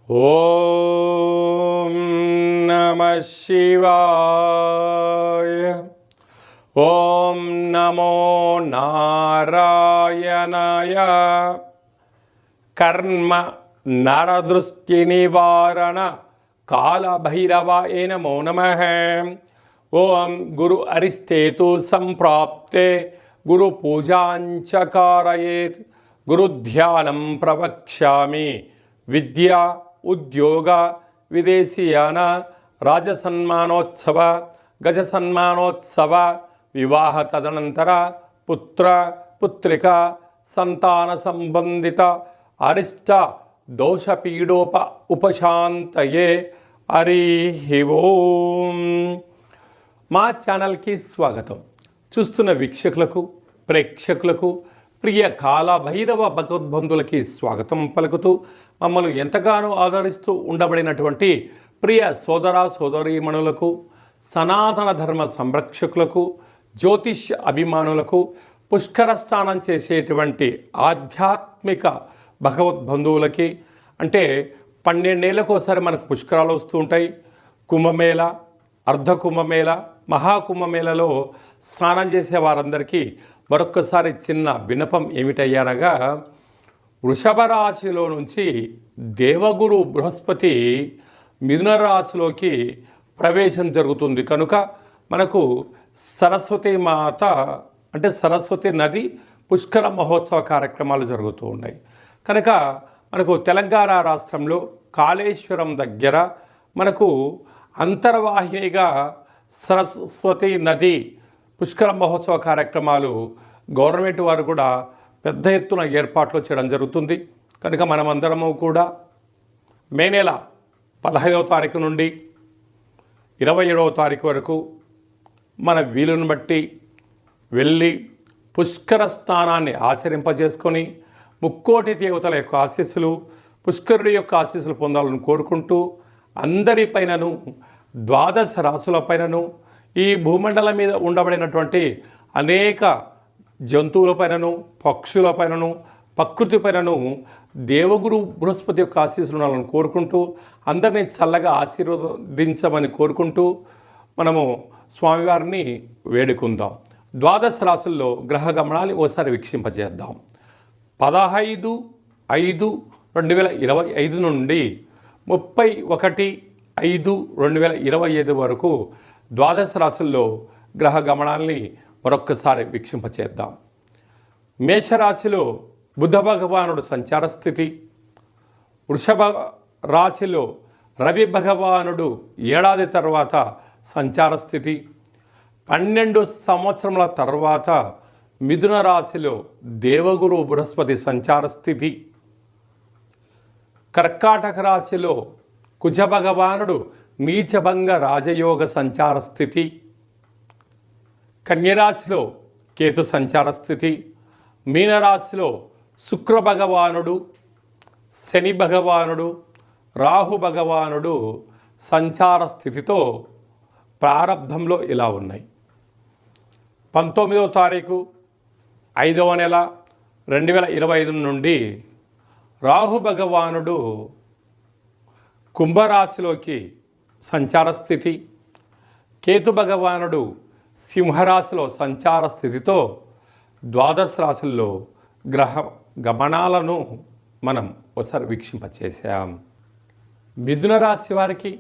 ఓం నమః శివాయ. ఓం నమో నారాయణాయ. కర్మ నరదృష్టి నివారణ కాళభైరవాయ నమో నమః. ఓం గురు అరిష్టేతు సంప్రాప్తే గురు పూజాంచ కారయేత్. గురు ధ్యానం ప్రవక్ష్యామి. విద్యా ఉద్యోగ విదేశీయాన రాజసన్మానోత్సవ గజసన్మానోత్సవ వివాహ తదనంతర పుత్ర పుత్రిక సంతాన సంబంధిత అరిష్ట దోషపీడోప ఉపశాంతయే. హరి ఓం. మా ఛానల్కి స్వాగతం. చూస్తున్న వీక్షకులకు ప్రేక్షకులకు ప్రియ కాళభైరవ భగవద్బంధులకి స్వాగతం పలుకుతూ మమ్మల్ని ఎంతగానో ఆదరిస్తూ ఉండబడినటువంటి ప్రియ సోదర సోదరీమణులకు, సనాతన ధర్మ సంరక్షకులకు, జ్యోతిష్య అభిమానులకు, పుష్కర స్నానం చేసేటువంటి ఆధ్యాత్మిక భగవద్బంధువులకి, అంటే 12 ఏళ్ళకోసారి మనకు పుష్కరాలు వస్తూ ఉంటాయి. కుంభమేళ, అర్ధ కుంభమేళ, మహాకుంభమేళలో స్నానం చేసే వారందరికీ మరొక్కసారి చిన్న విన్నపం ఏమిటయ్యారగా, వృషభ రాశిలో నుంచి దేవగురు బృహస్పతి మిథున రాశిలోకి ప్రవేశం జరుగుతుంది కనుక మనకు సరస్వతి మాత అంటే సరస్వతి నది పుష్కర మహోత్సవ కార్యక్రమాలు జరుగుతూ ఉన్నాయి. కనుక మనకు తెలంగాణ రాష్ట్రంలో కాళేశ్వరం దగ్గర మనకు అంతర్వాహినిగా సరస్వతి నది పుష్కర మహోత్సవ కార్యక్రమాలు గవర్నమెంట్ వారు కూడా పెద్ద ఎత్తున ఏర్పాట్లు చేయడం జరుగుతుంది. కనుక మనమందరము కూడా మే నెల 15వ తారీఖు నుండి 27వ తారీఖు వరకు మన వీలుని బట్టి వెళ్ళి పుష్కర స్నానాన్ని ఆచరింపజేసుకొని ముక్కోటి దేవతల యొక్క ఆశీస్సులు, పుష్కరుడి యొక్క ఆశీస్సులు పొందాలని కోరుకుంటూ అందరిపైనను, ద్వాదశ రాశులపైనను, ఈ భూమండలం మీద ఉండబడినటువంటి అనేక జంతువులపైనను, పక్షులపైనను, ప్రకృతిపైనను దేవగురు బృహస్పతి యొక్క ఆశీస్సులు ఉండాలని కోరుకుంటూ అందరినీ చల్లగా ఆశీర్వదించమని కోరుకుంటూ మనము స్వామివారిని వేడుకుందాం. ద్వాదశ రాశుల్లో గ్రహ గమనాన్ని ఓసారి వీక్షింపజేద్దాం. 15/5/2025 నుండి 31/5/2025 వరకు ద్వాదశ రాశుల్లో గ్రహ గమనాల్ని మరొక్కసారి వీక్షింపచేద్దాం. మేషరాశిలో బుధ భగవానుడు సంచార స్థితి, వృషభ రాశిలో రవి భగవానుడు ఏడాది తర్వాత సంచార స్థితి, 12 సంవత్సరముల తర్వాత మిథున రాశిలో దేవగురు బృహస్పతి సంచార స్థితి, కర్కాటక రాశిలో కుజ భగవానుడు నీచభంగ రాజయోగ సంచార స్థితి, కన్యరాశిలో కేతు సంచార స్థితి, మీనరాశిలో శుక్ర భగవానుడు, శని భగవానుడు, రాహు భగవానుడు సంచార స్థితితో ప్రారంభంలో ఇలా ఉన్నాయి. 19వ తారీఖు 5వ నెల 2025 నుండి రాహు భగవానుడు కుంభరాశిలోకి సంచార స్థితి, కేతు భగవానుడు సింహరాశిలో సంచార స్థితితో ద్వాదశ రాశుల్లో గ్రహ గమనాలను మనం ఒకసారి వీక్షింపచేసాం. మిథున రాశి వారికి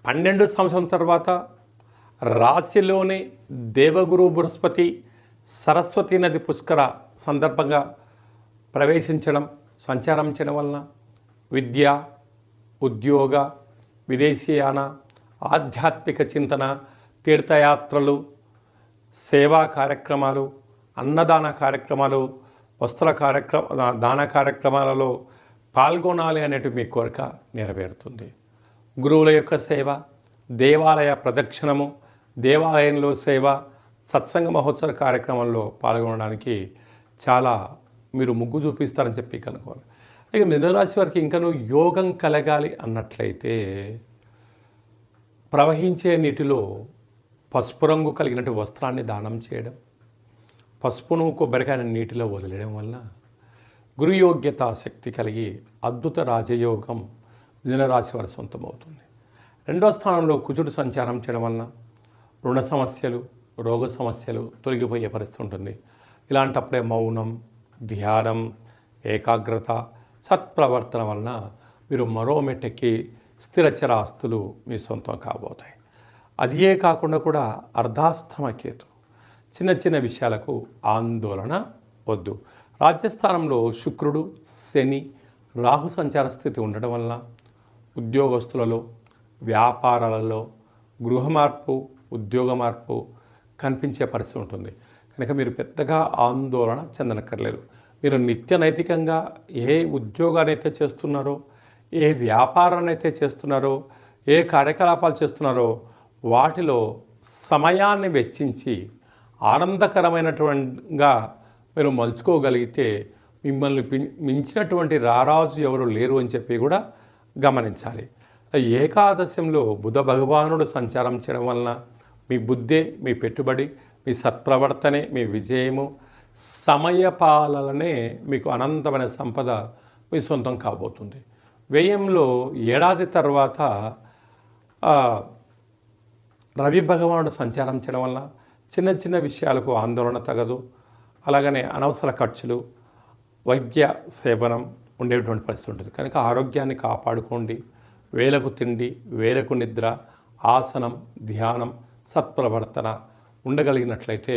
12 సంవత్సరం తర్వాత రాశిలోనే దేవగురు బృహస్పతి సరస్వతి నది పుష్కర సందర్భంగా ప్రవేశించడం, సంచారం చేయడం వలన విద్య, ఉద్యోగ, విదేశీయాన, ఆధ్యాత్మిక చింతన, తీర్థయాత్రలు, సేవా కార్యక్రమాలు, అన్నదాన కార్యక్రమాలు, వస్త్ర దాన కార్యక్రమాలలో పాల్గొనాలి అనేటి మీ కోరిక నెరవేరుతుంది. గురువుల యొక్క సేవ, దేవాలయ ప్రదక్షిణము, దేవాలయంలో సేవ, సత్సంగ మహోత్సవ కార్యక్రమంలో పాల్గొనడానికి చాలా మీరు ముగ్గు చూపిస్తారని చెప్పి కనుక్కోవాలి. ఇక మిథునరాశి వారికి ఇంకనూ యోగం కలగాలి అన్నట్లయితే ప్రవహించే నీటిలో పసుపు రంగు కలిగినట్టు వస్త్రాన్ని దానం చేయడం, పసుపును కొబ్బరికాయ నీటిలో వదిలేయడం వల్ల గురుయోగ్యత శక్తి కలిగి అద్భుత రాజయోగం మిథున రాశి వారి సొంతం అవుతుంది. రెండవ స్థానంలో కుజుడు సంచారం చేయడం వలన రుణ సమస్యలు, రోగ సమస్యలు తొలగిపోయే పరిస్థితి ఉంటుంది. ఇలాంటప్పుడే మౌనం, ధ్యానం, ఏకాగ్రత, సత్ప్రవర్తన వలన మీరు మరో మెట్టెక్కి స్థిరచర ఆస్తులు మీ సొంతం కాబోతాయి. అదే కాకుండా కూడా అర్ధాష్టమ కేతు, చిన్న చిన్న విషయాలకు ఆందోళన వద్దు. రాజ్యస్థానంలో శుక్రుడు, శని, రాహు సంచార స్థితి ఉండడం వలన ఉద్యోగస్తులలో, వ్యాపారాలలో గృహ మార్పు, ఉద్యోగ మార్పు కనిపించే పరిస్థితి ఉంటుంది. కనుక మీరు పెద్దగా ఆందోళన చెందనక్కర్లేదు. మీరు నిత్య నైతికంగా ఏ ఉద్యోగాన్ని అయితే చేస్తున్నారో, ఏ వ్యాపారాన్ని అయితే చేస్తున్నారో, ఏ కార్యకలాపాలు చేస్తున్నారో వాటిలో సమయాన్ని వెచ్చించి ఆనందకరమైనటువంటిగా మీరు మలుచుకోగలిగితే మిమ్మల్ని మించినటువంటి రారాజు ఎవరు లేరు అని చెప్పి కూడా గమనించాలి. ఏకాదశంలో బుధ భగవానుడు సంచారం చేయడం వలన మీ బుద్ధే మీ పెట్టుబడి, మీ సత్ప్రవర్తనే మీ విజయము, సమయపాలనే మీకు అనంతమైన సంపద మీ సొంతం కాబోతుంది. వ్యయంలో ఏడాది తర్వాత రవి భగవానుడు సంచారం చేయడం వల్ల చిన్న చిన్న విషయాలకు ఆందోళన తగదు. అలాగనే అనవసర ఖర్చులు, వైద్య సేవనం ఉండేటువంటి పరిస్థితి ఉంటుంది. కనుక ఆరోగ్యాన్ని కాపాడుకోండి. వేలకు తిండి, వేలకు నిద్ర, ఆసనం, ధ్యానం, సత్ప్రవర్తన ఉండగలిగినట్లయితే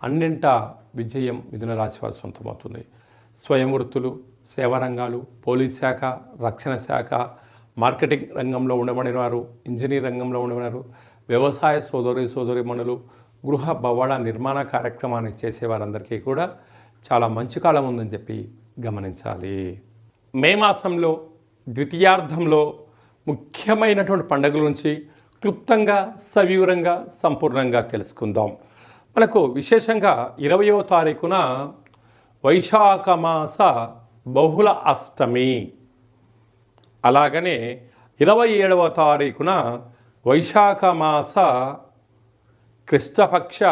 అన్నింటా విజయం మిథున రాశి వారి సొంతమవుతుంది. స్వయం వృత్తులు, సేవా రంగాలు, పోలీస్ శాఖ, రక్షణ శాఖ, మార్కెటింగ్ రంగంలో ఉండబడిన వారు, ఇంజనీర్ రంగంలో ఉండబడినారు, వ్యవసాయ సోదరీమణులు, గృహ భవన నిర్మాణ కార్యక్రమాన్ని చేసేవారందరికీ కూడా చాలా మంచి కాలం ఉందని చెప్పి గమనించాలి. మే మాసంలో ద్వితీయార్థంలో ముఖ్యమైనటువంటి పండుగల నుంచి క్లుప్తంగా, సవివరంగా, సంపూర్ణంగా తెలుసుకుందాం. మనకు విశేషంగా 20వ తారీఖున వైశాఖ మాస బహుళ అష్టమి, అలాగనే 27వ తారీఖున వైశాఖ మాస కృష్ణపక్ష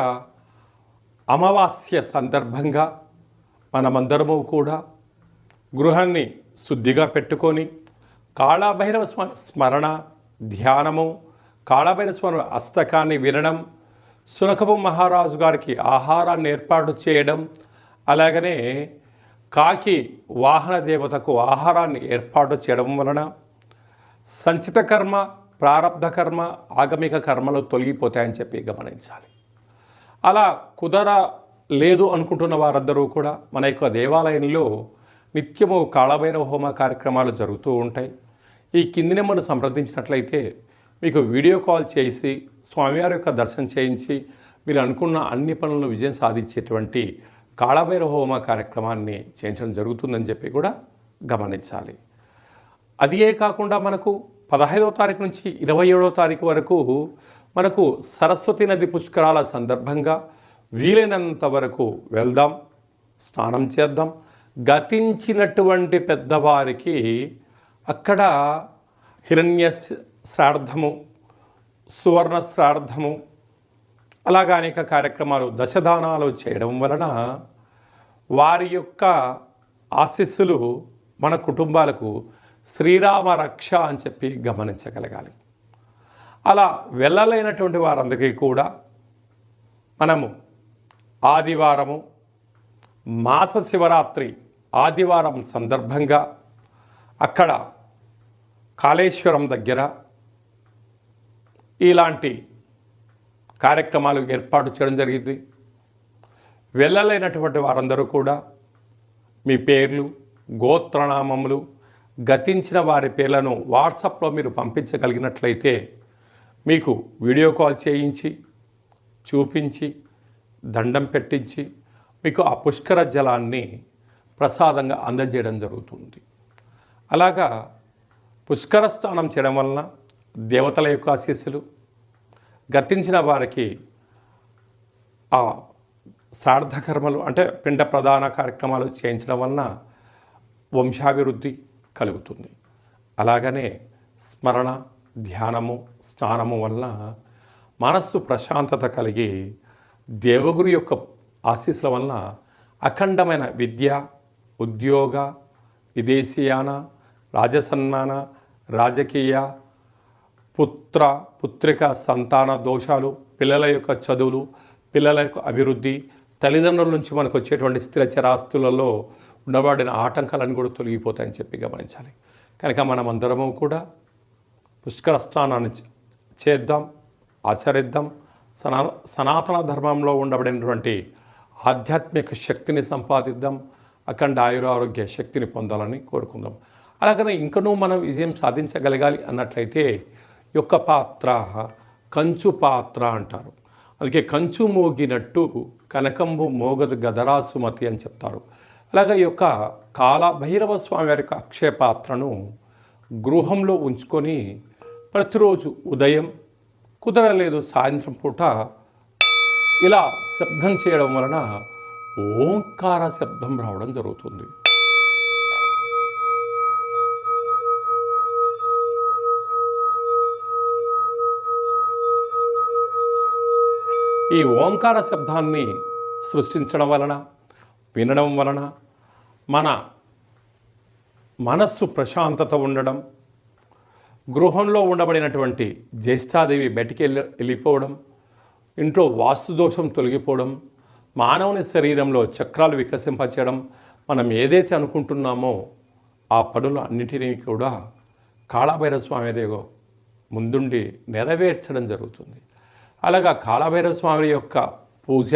అమావాస్య సందర్భంగా మనమందరము కూడా గృహాన్ని శుద్ధిగా పెట్టుకొని కాళభైరవ స్మరణ, ధ్యానము, కాళభైరవ స్మరణ అష్టకాన్ని వినడం, సునకపు మహారాజు గారికి ఆహారాన్ని ఏర్పాటు చేయడం, అలాగనే కాకి వాహన దేవతకు ఆహారాన్ని ఏర్పాటు చేయడం వలన సంచిత కర్మ, ప్రారబ్ధ కర్మ, ఆగమిక కర్మలు తొలగిపోతాయని చెప్పి గమనించాలి. అలా కుదరలేదు అనుకుంటున్న వారందరూ కూడా మన యొక్క దేవాలయంలో నిత్యము కాళభైరవ హోమ కార్యక్రమాలు జరుగుతూ ఉంటాయి. ఈ కింది నెంబర్ను సంప్రదించినట్లయితే మీకు వీడియో కాల్ చేసి స్వామివారి యొక్క దర్శనం చేయించి మీరు అనుకున్న అన్ని పనులను విజయం సాధించేటువంటి కాళభైరవ హోమ కార్యక్రమాన్ని చేయించడం జరుగుతుందని చెప్పి కూడా గమనించాలి. అదే కాకుండా మనకు 15వ తారీఖు నుంచి 27వ తారీఖు వరకు మనకు సరస్వతి నది పుష్కరాల సందర్భంగా వీలైనంత వరకు వెళ్దాం, స్నానం చేద్దాం. గతించినటువంటి పెద్దవారికి అక్కడ హిరణ్య శ్రాద్ధము, సువర్ణ శ్రాద్ధము, అలాగా అనేక కార్యక్రమాలు, దశదానాలు చేయడం వలన వారి యొక్క ఆశీస్సులు మన కుటుంబాలకు శ్రీరామ రక్ష అని చెప్పి గమనించగలగాలి. అలా వెళ్ళలేనటువంటి వారందరికీ కూడా మనము ఆదివారము, మాస శివరాత్రి ఆదివారం సందర్భంగా అక్కడ కాళేశ్వరం దగ్గర ఇలాంటి కార్యక్రమాలు ఏర్పాటు చేయడం జరిగింది. వెళ్ళలేనటువంటి వారందరూ కూడా మీ పేర్లు, గోత్రనామములు, గతించిన వారి పేర్లను వాట్సాప్లో మీరు పంపించగలిగినట్లయితే మీకు వీడియో కాల్ చేయించి చూపించి దండం పెట్టించి మీకు ఆ పుష్కర జలాన్ని ప్రసాదంగా అందజేయడం జరుగుతుంది. అలాగా పుష్కర స్నానం చేయడం వలన దేవతల యొక్క ఆశీస్సులు, గతించిన వారికి ఆ శ్రాద్ధకర్మలు అంటే పిండ ప్రధాన కార్యక్రమాలు చేయించడం వలన వంశాభివృద్ధి కలుగుతుంది. అలాగనే స్మరణ, ధ్యానము, స్నానము వలన మనస్సు ప్రశాంతత కలిగి దేవగురు యొక్క ఆశీస్సుల వలన అఖండమైన విద్య, ఉద్యోగ, విదేశీయాన, రాజసన్మాన, రాజకీయ, పుత్రిక సంతాన దోషాలు, పిల్లల యొక్క చదువులు, పిల్లల యొక్క అభివృద్ధి, తల్లిదండ్రుల నుంచి మనకు వచ్చేటువంటి స్థిర చరాస్తులలో ఉండబడిన ఆటంకాలను కూడా తొలగిపోతాయని చెప్పి గమనించాలి. కనుక మనం అందరము కూడా పుష్కర స్నానాన్ని చేద్దాం, ఆచరిద్దాం. సనాతన ధర్మంలో ఉండబడినటువంటి ఆధ్యాత్మిక శక్తిని సంపాదిద్దాం, అఖండ ఆయురారోగ్య శక్తిని పొందాలని కోరుకుందాం. అలాగనే ఇంకనూ మనం విజయం సాధించగలగాలి అన్నట్లయితే యొక్క పాత్ర కంచు పాత్ర అంటారు. అందుకే కంచు మోగినట్టు కనకంబు మోగదు గదరా సుమతి అని చెప్తారు. అలాగే ఈ యొక్క కాలభైరవ స్వామి వారి యొక్క అక్షయ పాత్రను గృహంలో ఉంచుకొని ప్రతిరోజు ఉదయం, కుదరలేదు సాయంత్రం పూట ఇలా శబ్దం చేయడం వలన ఓంకార శబ్దం రావడం జరుగుతుంది. ఈ ఓంకార శబ్దాన్ని సృష్టించడం వలన, వినడం వలన మన మనస్సు ప్రశాంతత ఉండడం, గృహంలో ఉండబడినటువంటి జ్యేష్ఠాదేవి బయటికి వెళ్ళిపోవడం, ఇంట్లో వాస్తుదోషం తొలగిపోవడం, మానవుని శరీరంలో చక్రాలు వికసింపచేయడం, మనం ఏదైతే అనుకుంటున్నామో ఆ పనులు అన్నిటినీ కూడా కాళభైరవ స్వామి దేవ ముందుండి నెరవేర్చడం జరుగుతుంది. అలాగా కాళభైరవ స్వామి యొక్క పూజ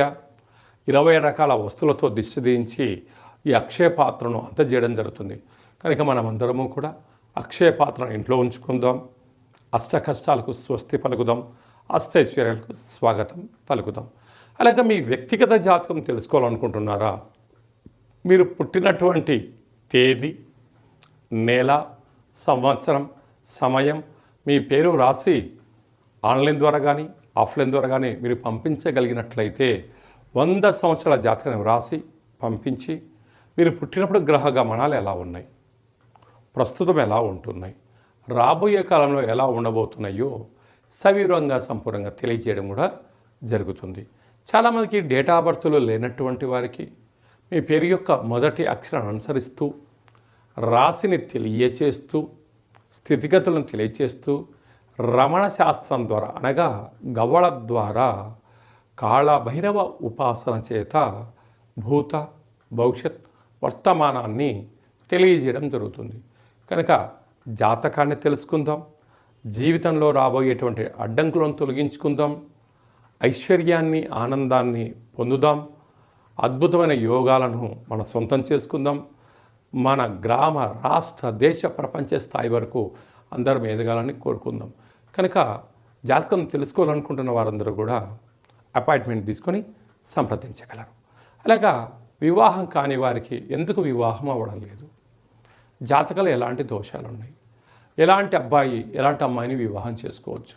20 రకాల వస్తువులతో దిష్టి దించి ఈ అక్షయ పాత్రను అందజేయడం జరుగుతుంది. కనుక మనం అందరము కూడా అక్షయ పాత్రను ఇంట్లో ఉంచుకుందాం, అష్ట కష్టాలకు స్వస్తి పలుకుదాం, అష్టైశ్వర్యాలకు స్వాగతం పలుకుదాం. అలాగే మీ వ్యక్తిగత జాతకం తెలుసుకోవాలనుకుంటున్నారా? మీరు పుట్టినటువంటి తేదీ, నెల, సంవత్సరం, సమయం, మీ పేరు రాసి ఆన్లైన్ ద్వారా కానీ ఆఫ్లైన్ ద్వారా కానీ మీరు పంపించగలిగినట్లయితే 100 సంవత్సరాల జాతకాన్ని వ్రాసి పంపించి మీరు పుట్టినప్పుడు గ్రహ గమనాలు ఎలా ఉన్నాయి, ప్రస్తుతం ఎలా ఉంటున్నాయి, రాబోయే కాలంలో ఎలా ఉండబోతున్నాయో సవివరంగా సంపూర్ణంగా తెలియజేయడం కూడా జరుగుతుంది. చాలామందికి డేటా ఆఫ్ బర్త్లు లేనటువంటి వారికి మీ పేరు యొక్క మొదటి అక్షరాన్ని అనుసరిస్తూ, రాశిని తెలియచేస్తూ, స్థితిగతులను తెలియచేస్తూ, రమణ శాస్త్రం ద్వారా అనగా గవ్వళ ద్వారా కాళభైరవ ఉపాసన చేత భూత, భవిష్యత్, వర్తమానాన్ని తెలియజేయడం జరుగుతుంది. కనుక జాతకాన్ని తెలుసుకుందాం, జీవితంలో రాబోయేటువంటి అడ్డంకులను తొలగించుకుందాం, ఐశ్వర్యాన్ని, ఆనందాన్ని పొందుదాం, అద్భుతమైన యోగాలను మనం సొంతం చేసుకుందాం. మన గ్రామ, రాష్ట్ర, దేశ, ప్రపంచ స్థాయి వరకు అందరం ఎదగాలని కోరుకుందాం. కనుక జాతకం తెలుసుకోవాలనుకుంటున్న వారందరూ కూడా అపాయింట్మెంట్ తీసుకొని సంప్రదించగలరు. అలాగా వివాహం కాని వారికి ఎందుకు వివాహం అవ్వడం లేదు, జాతకాలు ఎలాంటి దోషాలు ఉన్నాయి, ఎలాంటి అబ్బాయి ఎలాంటి అమ్మాయిని వివాహం చేసుకోవచ్చు,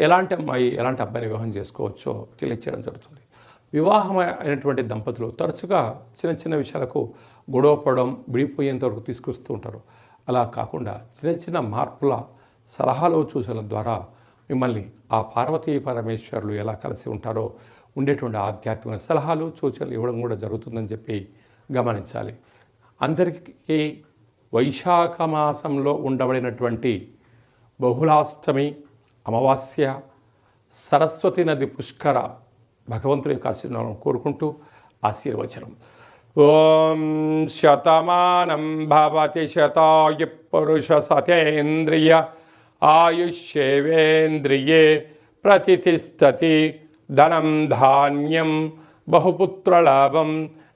ఎలాంటి అమ్మాయి ఎలాంటి అబ్బాయిని వివాహం చేసుకోవచ్చో తెలియచేయడం జరుగుతుంది. వివాహం అయినటువంటి దంపతులు తరచుగా చిన్న చిన్న విషయాలకు గొడవ పడడం, విడిపోయేంత వరకు తీసుకొస్తూ ఉంటారు. అలా కాకుండా చిన్న చిన్న మార్పుల సలహాలు సూచనల ద్వారా మిమ్మల్ని ఆ పార్వతీ పరమేశ్వరులు ఎలా కలిసి ఉంటారో ఉండేటువంటి ఆధ్యాత్మిక సలహాలు సూచనలు ఇవ్వడం కూడా జరుగుతుందని చెప్పి గమనించాలి. అందరికీ వైశాఖ మాసంలో ఉండబడినటువంటి బహుళాష్టమి, అమావాస్య, సరస్వతి నది పుష్కర భగవంతుని యొక్క ఆశీర్వాదం కోరుకుంటూ ఆశీర్వచనం. ఓం శతమానం భవతి శతాయు పురుష సతేంద్రియ ఆయుష్యేవేంద్రియే ప్రతిష్టతి ధనం ధాన్యం బహుపుత్రలాభం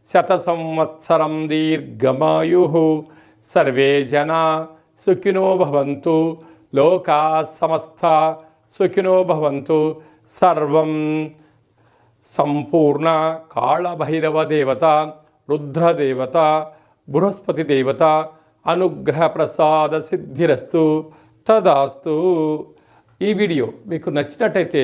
శత సంవత్సరం దీర్ఘమాయు సర్వే జనా సుఖినో భవంతు లోకా సమస్త సుఖినో భవంతు. సర్వం సంపూర్ణ కాళభైరవ దేవత, రుద్రదేవత, బృహస్పతి దేవత అనుగ్రహ ప్రసాద సిద్ధిరస్తు తదాస్తు. ఈ వీడియో మీకు నచ్చినట్టయితే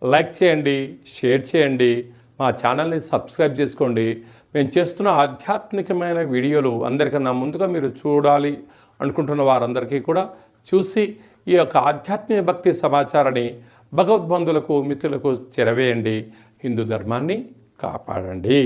లైక్ చేయండి, షేర్ చేయండి, మా ఛానల్ని సబ్స్క్రైబ్ చేసుకోండి. మేము చేస్తున్న ఆధ్యాత్మికమైన వీడియోలు అందరికన్నా ముందుగా మీరు చూడాలి అనుకుంటున్న వారందరికీ కూడా చూసి ఈ యొక్క ఆధ్యాత్మిక భక్తి సమాచారాన్ని భగవద్బంధులకు, మిత్రులకు చేరవేయండి. హిందూ ధర్మాన్ని కాపాడండి.